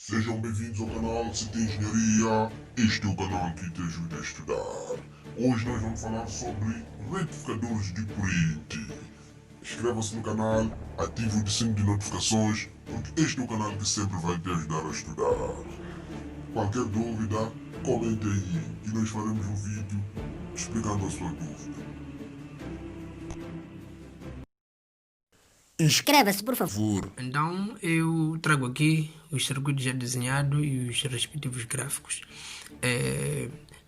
Sejam bem-vindos ao canal CT Engenharia. Este é o canal que te ajuda a estudar. Hoje nós vamos falar sobre retificadores de corrente. Inscreva-se no canal, ative o sininho de notificações, porque este é o canal que sempre vai te ajudar a estudar. Qualquer dúvida, comente aí e nós faremos um vídeo explicando a sua dúvida. Inscreva-se, por favor. Então eu trago aqui os circuitos já desenhados e os respectivos gráficos.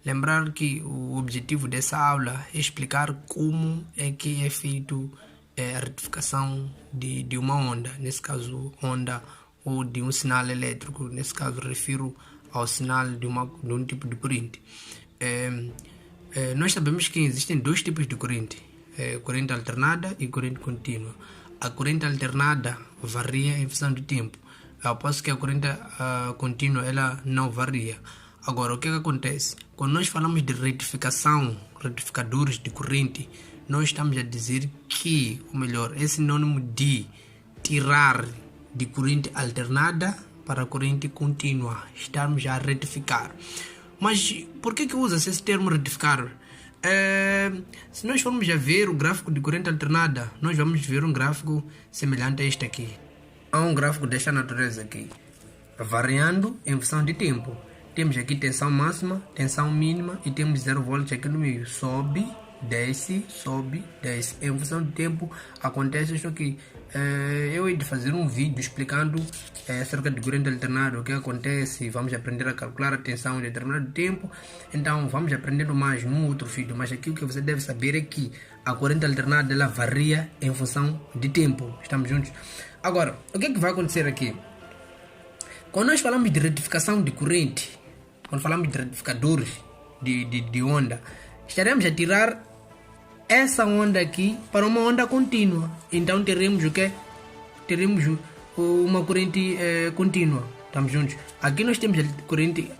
Lembrar que o objetivo dessa aula é explicar como é que é feito a retificação de uma onda, nesse caso onda ou de um sinal elétrico, nesse caso refiro ao sinal de um tipo de corrente. Nós sabemos que existem dois tipos de corrente, corrente alternada e corrente contínua. A corrente alternada varia em função do tempo, ao passo que a corrente contínua ela não varia. Agora, o que acontece? Quando nós falamos de retificadores de corrente, nós estamos a dizer que, ou melhor, é sinônimo de tirar de corrente alternada para corrente contínua. Estamos a retificar. Mas por que usa-se esse termo retificar? Se nós formos a ver o gráfico de corrente alternada, nós vamos ver um gráfico semelhante a este aqui. Há um gráfico desta natureza aqui, variando em função de tempo. Temos aqui tensão máxima, tensão mínima e temos 0 volts aqui no meio. Sobe, desce. Em função do tempo acontece isso aqui. Eu hei de fazer um vídeo explicando acerca de corrente alternada, o que acontece. Vamos aprender a calcular a tensão em determinado tempo. Então vamos aprender mais num outro vídeo. Mas aqui o que você deve saber é que a corrente alternada ela varia em função de tempo. Estamos juntos? Agora, o que vai acontecer aqui? Quando nós falamos de retificação de corrente, quando falamos de retificadores de onda, estaremos a tirar essa onda aqui para uma onda contínua. Então teremos o que? Teremos uma corrente contínua. Estamos juntos? Aqui nós temos a corrente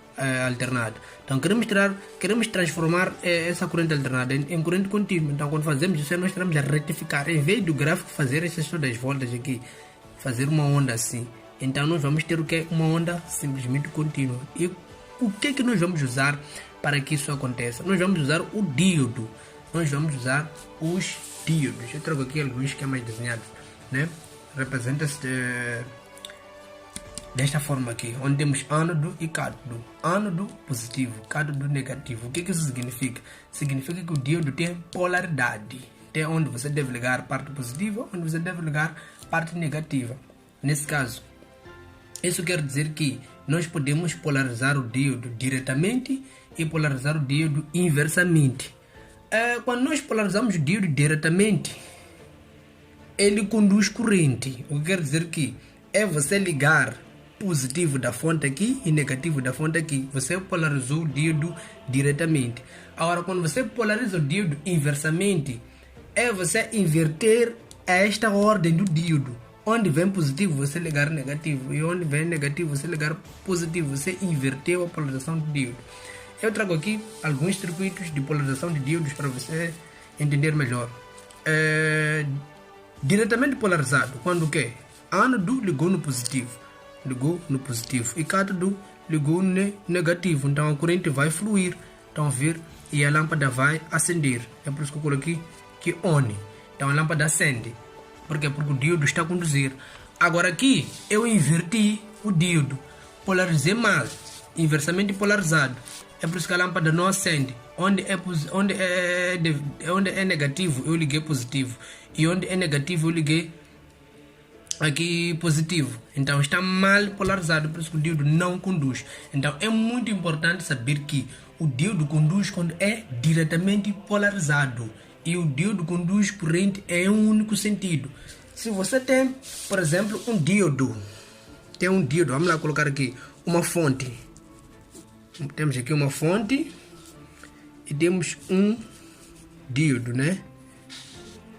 alternada. Então queremos transformar essa corrente alternada em corrente contínua. Então quando fazemos isso, nós estaremos a retificar. Em vez do gráfico fazer essas todas as voltas aqui, fazer uma onda assim, então nós vamos ter o que? Uma onda simplesmente contínua. E o que nós vamos usar para que isso aconteça? Nós vamos usar o díodo. Nós vamos usar os díodos. Eu trago aqui alguns esquemas desenhados, né? Representa-se desta forma aqui, onde temos ânodo e cátodo. Ânodo positivo, cátodo negativo. O que isso significa? Significa que o díodo tem polaridade. Tem onde você deve ligar a parte positiva, onde você deve ligar a parte negativa. Nesse caso, isso quer dizer que nós podemos polarizar o díodo diretamente e polarizar o díodo inversamente. Quando nós polarizamos o díodo diretamente, ele conduz corrente. O que quer dizer que é você ligar positivo da fonte aqui e negativo da fonte aqui. Você polarizou o díodo diretamente. Agora, quando você polariza o díodo inversamente, é você inverter esta ordem do díodo. Onde vem positivo, você ligar negativo. E onde vem negativo, você ligar positivo. Você inverteu a polarização do díodo. Eu trago aqui alguns circuitos de polarização de díodos para você entender melhor. Diretamente polarizado, quando o quê? Ânodo ligou no positivo. E cátodo ligou no negativo. Então a corrente vai fluir. Então ver e a lâmpada vai acender. É por isso que eu coloquei que on. Então a lâmpada acende. Por quê? Porque o díodo está a conduzir. Agora aqui eu inverti o díodo. Polarizei mal. Inversamente polarizado. É por isso que a lâmpada não acende. Onde é negativo, eu liguei positivo. E onde é negativo, eu liguei aqui positivo. Então está mal polarizado, por isso que o díodo não conduz. Então é muito importante saber que o díodo conduz quando é diretamente polarizado. E o díodo conduz corrente em um único sentido. Se você tem, por exemplo, um díodo. Tem um díodo, vamos lá colocar aqui uma fonte. Temos aqui uma fonte e temos um díodo, né?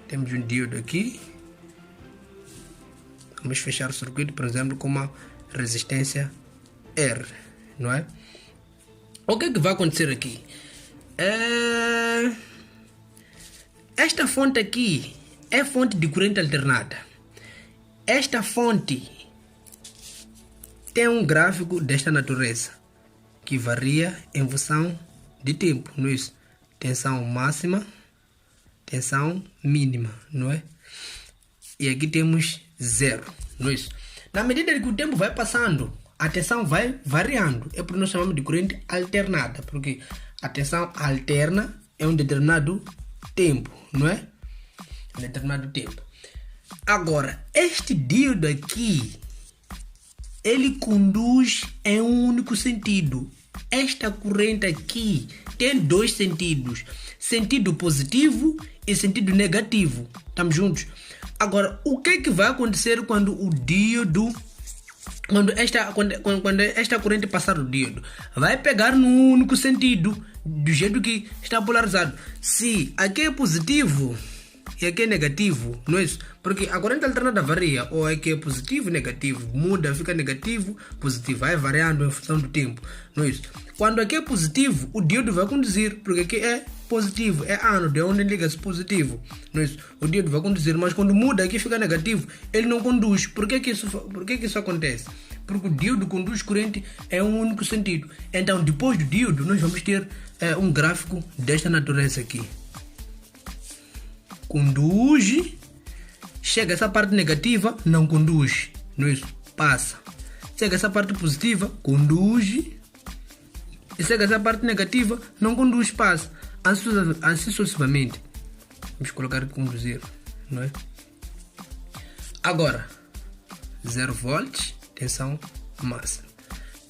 Temos um díodo aqui. Vamos fechar o circuito, por exemplo, com uma resistência R, não é? O que é que vai acontecer aqui? Esta fonte aqui é fonte de corrente alternada. Esta fonte tem um gráfico desta natureza, que varia em função de tempo, não é isso? Tensão máxima, tensão mínima, não é? E aqui temos 0, não é isso? Na medida que o tempo vai passando, a tensão vai variando. É por isso que nós chamamos de corrente alternada, porque a tensão alterna é um determinado tempo, não é? Um determinado tempo. Agora, este diodo aqui, ele conduz em um único sentido. Esta corrente aqui tem dois sentidos, sentido positivo e sentido negativo. Estamos juntos? Agora, o que é que vai acontecer quando o diodo, quando esta corrente passar o diodo? Vai pegar num único sentido, do jeito que está polarizado. Se aqui é positivo e aqui é negativo, não é isso? Porque a corrente alternada varia, ou aqui é positivo e negativo, muda, fica negativo, positivo, vai variando em função do tempo, não é isso? Quando aqui é positivo, o diodo vai conduzir, porque aqui é positivo, é ânodo, é onde liga-se positivo, não é isso? O diodo vai conduzir, mas quando muda, aqui fica negativo, ele não conduz. Por que isso acontece? Porque o diodo conduz corrente em um único sentido. Então, depois do diodo, nós vamos ter um gráfico desta natureza aqui. Conduz, chega essa parte negativa, não conduz, não é isso? Passa. Chega essa parte positiva, conduz, e chega essa parte negativa, não conduz, passa. Assim sucessivamente. Vamos colocar aqui conduzir, não é? Agora, 0 volts, tensão máxima.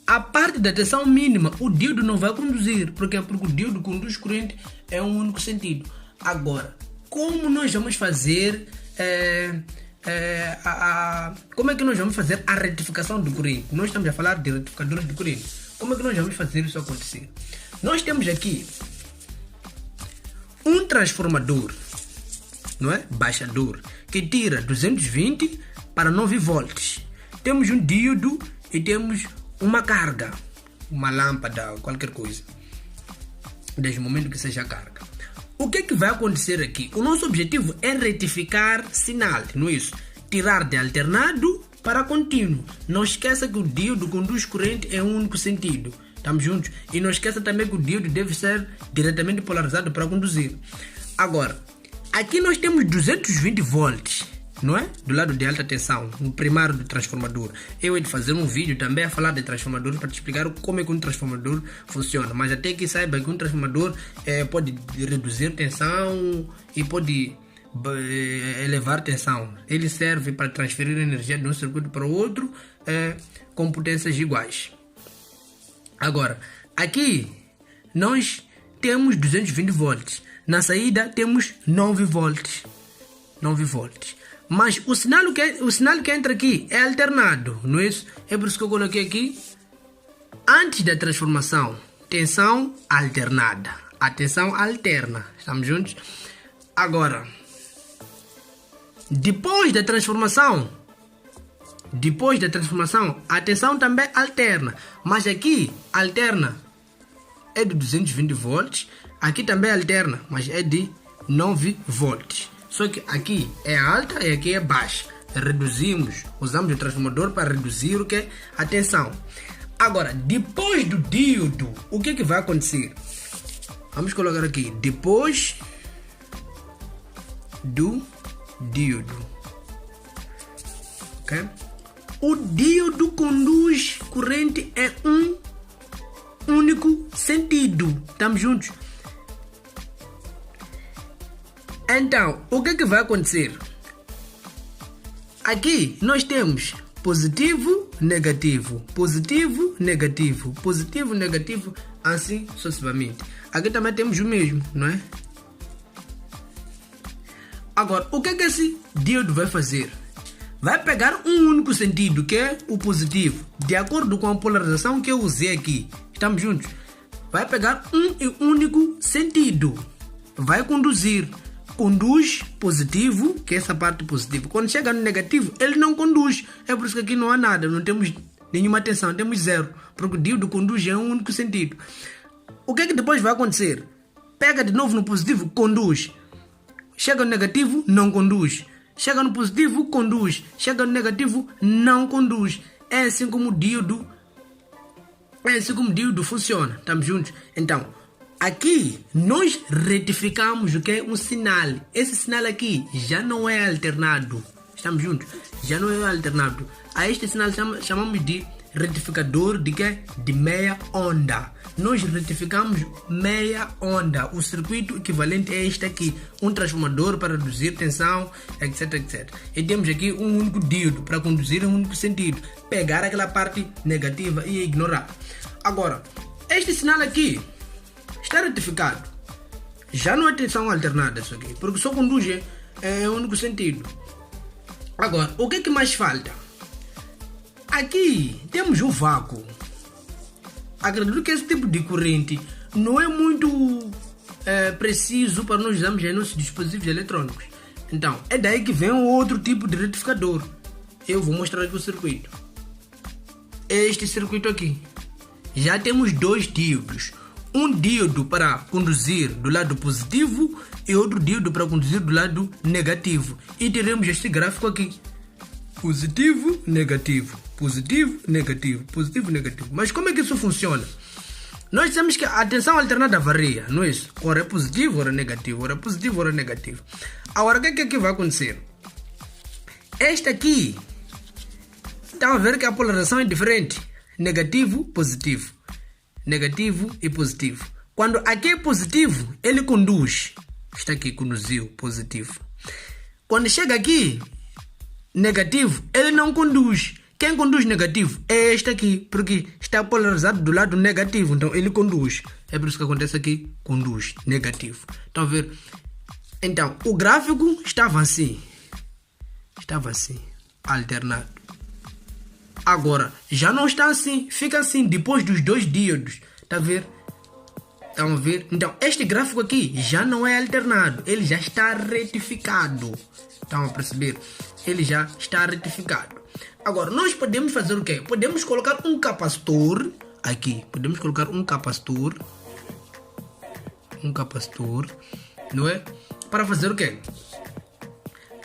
A parte da tensão mínima, o diodo não vai conduzir, porque o diodo conduz corrente em um único sentido. Agora, como nós vamos fazer como é que nós vamos fazer a retificação de corrente? Nós estamos a falar de retificadores de corrente. Como é que nós vamos fazer isso acontecer? Nós temos aqui um transformador, não é? Baixador, que tira 220 para 9 volts. Temos um diodo e temos uma carga, uma lâmpada, qualquer coisa, desde o momento que seja carga. O que é que vai acontecer aqui? O nosso objetivo é retificar sinal, não é isso? Tirar de alternado para contínuo. Não esqueça que o diodo conduz corrente em um único sentido. Estamos juntos? E não esqueça também que o diodo deve ser diretamente polarizado para conduzir. Agora, aqui nós temos 220 volts, não é? Do lado de alta tensão, no primário do transformador. Eu hei de fazer um vídeo também a falar de transformador para te explicar como é que um transformador funciona. Mas até que saiba que um transformador pode reduzir tensão e pode elevar tensão. Ele serve para transferir energia de um circuito para o outro com potências iguais. Agora, aqui nós temos 220 volts. Na saída temos 9 volts. 9 volts. Mas o sinal que entra aqui é alternado, não é isso? É por isso que eu coloquei aqui, antes da transformação, tensão alternada. A tensão alterna. Estamos juntos? Agora, depois da transformação, a tensão também alterna. Mas aqui alterna é de 220 volts. Aqui também alterna, mas é de 9 volts. Só que aqui é alta e aqui é baixa. Usamos o transformador para reduzir o que é a tensão. Agora, depois do diodo, o que vai acontecer? Vamos colocar aqui, depois do diodo. Ok? O diodo conduz corrente em um único sentido. Estamos juntos? Então, o que vai acontecer? Aqui nós temos positivo, negativo, positivo, negativo, positivo, negativo, assim sucessivamente. Aqui também temos o mesmo, não é? Agora, o que esse diodo vai fazer? Vai pegar um único sentido, que é o positivo, de acordo com a polarização que eu usei aqui. Estamos juntos? Vai pegar um único sentido, vai conduz positivo, que é essa parte positiva. Quando chega no negativo, ele não conduz. É por isso que aqui não há nada, não temos nenhuma tensão, temos 0, porque o diodo conduz em um único sentido. O que depois vai acontecer? Pega de novo no positivo, conduz. Chega no negativo, não conduz. Chega no positivo, conduz. Chega no negativo, não conduz. é assim como o díodo funciona. Estamos juntos? Então, aqui nós retificamos o que é um sinal. Esse sinal aqui já não é alternado. Estamos juntos? Já não é alternado. A este sinal chamamos de retificador de quê? De meia onda. Nós retificamos meia onda. O circuito equivalente é este aqui. Um transformador para reduzir tensão, etc, etc. E temos aqui um único díodo para conduzir em um único sentido. Pegar aquela parte negativa e ignorar. Agora, este sinal aqui está retificado. Já não é tensão alternada isso aqui, porque só conduz em um único sentido. Agora, o que é que mais falta? Aqui temos um vácuo. Acredito que esse tipo de corrente não é muito preciso para nós usarmos em nossos dispositivos eletrônicos. Então, é daí que vem um outro tipo de retificador. Eu vou mostrar aqui o circuito. Este circuito aqui. Já temos dois díodos. Um díodo para conduzir do lado positivo e outro díodo para conduzir do lado negativo. E teremos este gráfico aqui. Positivo, negativo. Positivo, negativo. Positivo, negativo. Mas como é que isso funciona? Nós sabemos que a tensão alternada varia, não é isso? Ora é positivo, ora é negativo. Ora é positivo, ora é negativo. Agora, o que é que vai acontecer? Este aqui, estão a ver que a polarização é diferente. Negativo, positivo. Negativo e positivo. Quando aqui é positivo, ele conduz. Está aqui, conduziu, positivo. Quando chega aqui, negativo, ele não conduz. Quem conduz negativo é este aqui, porque está polarizado do lado negativo, então ele conduz. É por isso que acontece aqui, conduz, negativo. Estão a ver? Então, o gráfico estava assim, alternado. Agora, já não está assim, fica assim depois dos dois díodos. Está a ver? Estão a ver? Então, este gráfico aqui já não é alternado, ele já está retificado. Estão a perceber? Ele já está retificado. Agora, nós podemos fazer o quê? Podemos colocar um capacitor aqui. Podemos colocar um capacitor. Não é? Para fazer o quê?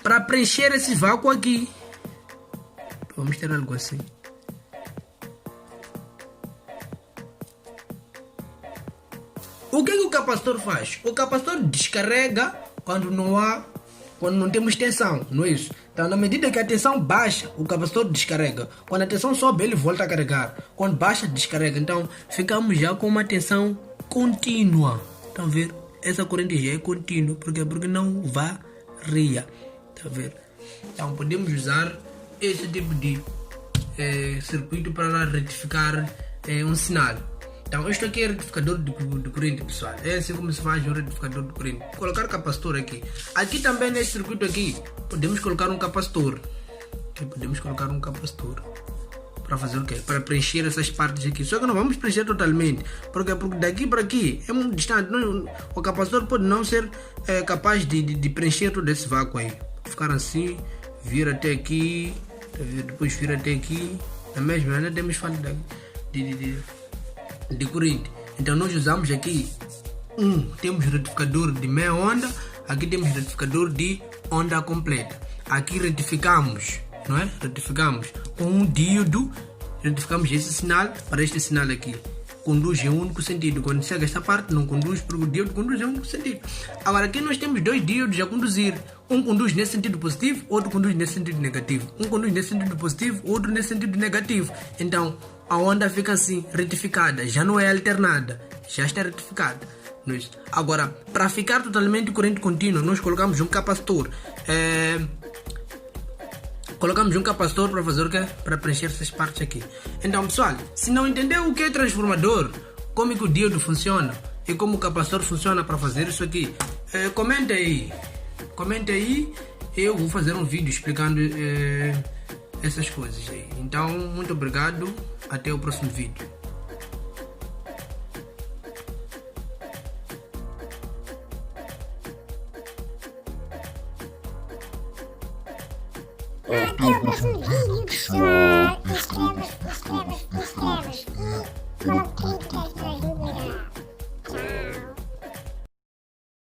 Para preencher esse vácuo aqui. Vamos ter algo assim. O que o capacitor faz? O capacitor descarrega quando não temos tensão, não é isso? Então, na medida que a tensão baixa, o capacitor descarrega. Quando a tensão sobe, ele volta a carregar. Quando baixa, descarrega. Então, ficamos já com uma tensão contínua. Estão a ver? Essa corrente já é contínua. Por quê? Porque não varia. Está a ver? Então, podemos usar esse tipo de circuito para retificar um sinal. Então, isto aqui é retificador de corrente, pessoal. É assim como se faz um retificador de corrente. Colocar capacitor aqui. Aqui também, nesse circuito aqui, podemos colocar um capacitor. Aqui podemos colocar um capacitor. Para fazer o quê? Para preencher essas partes aqui. Só que não vamos preencher totalmente. Porque daqui para aqui é muito distante. O capacitor pode não ser capaz de preencher todo esse vácuo aí. Ficar assim, vir até aqui, depois vir até aqui. Da mesma maneira, temos falta de corrente. Então nós usamos aqui temos retificador de meia onda, aqui temos retificador de onda completa. Aqui retificamos, não é? Retificamos com um díodo, retificamos esse sinal para este sinal aqui. Conduz em um único sentido. Quando chega esta parte, não conduz, porque o díodo conduz em um único sentido. Agora aqui nós temos dois díodos a conduzir. Um conduz nesse sentido positivo, outro conduz nesse sentido negativo. Um conduz nesse sentido positivo, outro nesse sentido negativo. Então a onda fica assim, retificada. Já não é alternada, já está retificada. Agora, para ficar totalmente corrente contínua, nós colocamos um capacitor. Colocamos um capacitor para fazer o quê? Para preencher essas partes aqui. Então, pessoal, se não entendeu o que é transformador, como é que o díodo funciona e como o capacitor funciona para fazer isso aqui, comenta aí. Eu vou fazer um vídeo explicando essas coisas aí. Então, muito obrigado. Até o próximo vídeo. Até o próximo vídeo, pessoal. Inscreva-se.